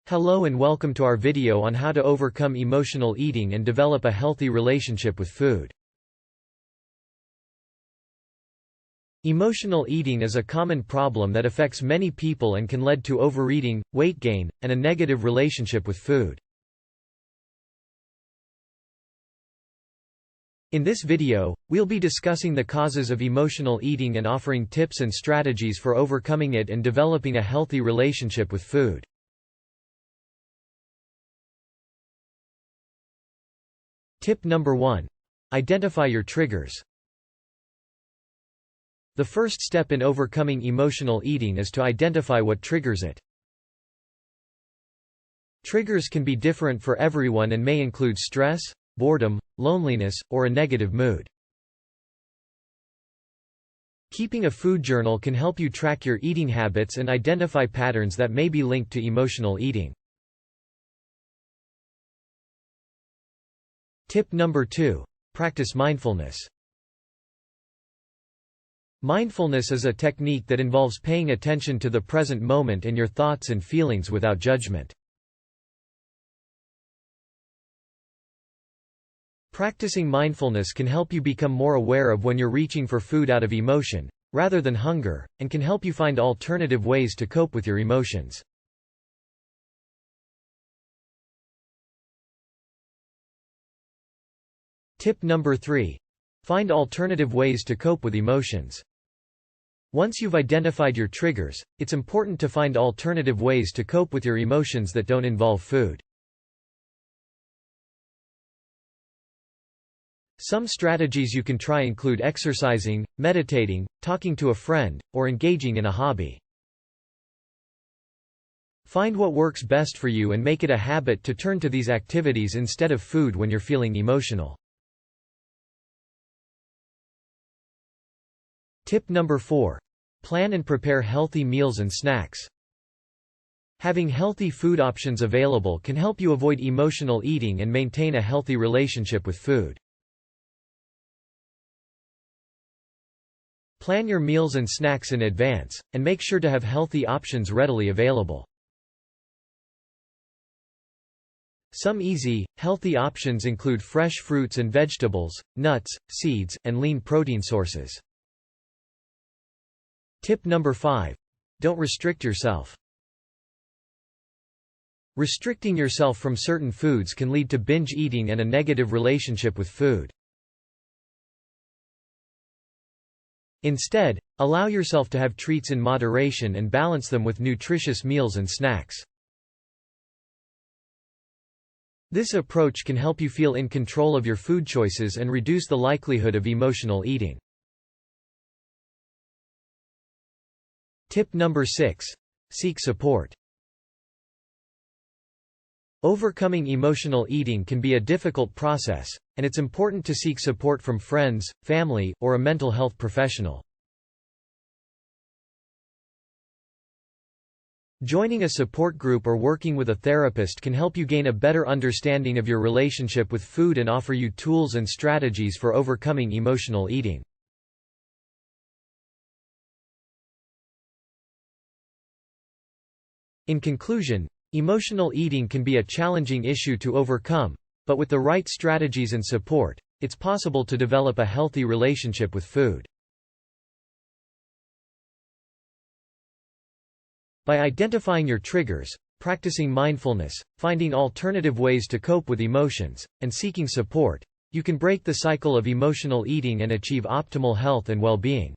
Hello and welcome to our video on how to overcome emotional eating and develop a healthy relationship with food. Emotional eating is a common problem that affects many people and can lead to overeating, weight gain, and a negative relationship with food. In this video, we'll be discussing the causes of emotional eating and offering tips and strategies for overcoming it and developing a healthy relationship with food. Tip number 1. Identify your triggers. The first step in overcoming emotional eating is to identify what triggers it. Triggers can be different for everyone and may include stress, boredom, loneliness, or a negative mood. Keeping a food journal can help you track your eating habits and identify patterns that may be linked to emotional eating. Tip number 2. Practice mindfulness. Mindfulness is a technique that involves paying attention to the present moment and your thoughts and feelings without judgment. Practicing mindfulness can help you become more aware of when you're reaching for food out of emotion, rather than hunger, and can help you find alternative ways to cope with your emotions. Tip number 3. Find alternative ways to cope with emotions. Once you've identified your triggers, it's important to find alternative ways to cope with your emotions that don't involve food. Some strategies you can try include exercising, meditating, talking to a friend, or engaging in a hobby. Find what works best for you and make it a habit to turn to these activities instead of food when you're feeling emotional. Tip number 4. Plan and prepare healthy meals and snacks. Having healthy food options available can help you avoid emotional eating and maintain a healthy relationship with food. Plan your meals and snacks in advance, and make sure to have healthy options readily available. Some easy, healthy options include fresh fruits and vegetables, nuts, seeds, and lean protein sources. Tip number 5. Don't restrict yourself. Restricting yourself from certain foods can lead to binge eating and a negative relationship with food. Instead, allow yourself to have treats in moderation and balance them with nutritious meals and snacks. This approach can help you feel in control of your food choices and reduce the likelihood of emotional eating. Tip number 6. Seek support. Overcoming emotional eating can be a difficult process, and it's important to seek support from friends, family, or a mental health professional. Joining a support group or working with a therapist can help you gain a better understanding of your relationship with food and offer you tools and strategies for overcoming emotional eating. In conclusion, emotional eating can be a challenging issue to overcome, but with the right strategies and support, it's possible to develop a healthy relationship with food. By identifying your triggers, practicing mindfulness, finding alternative ways to cope with emotions, and seeking support, you can break the cycle of emotional eating and achieve optimal health and well-being.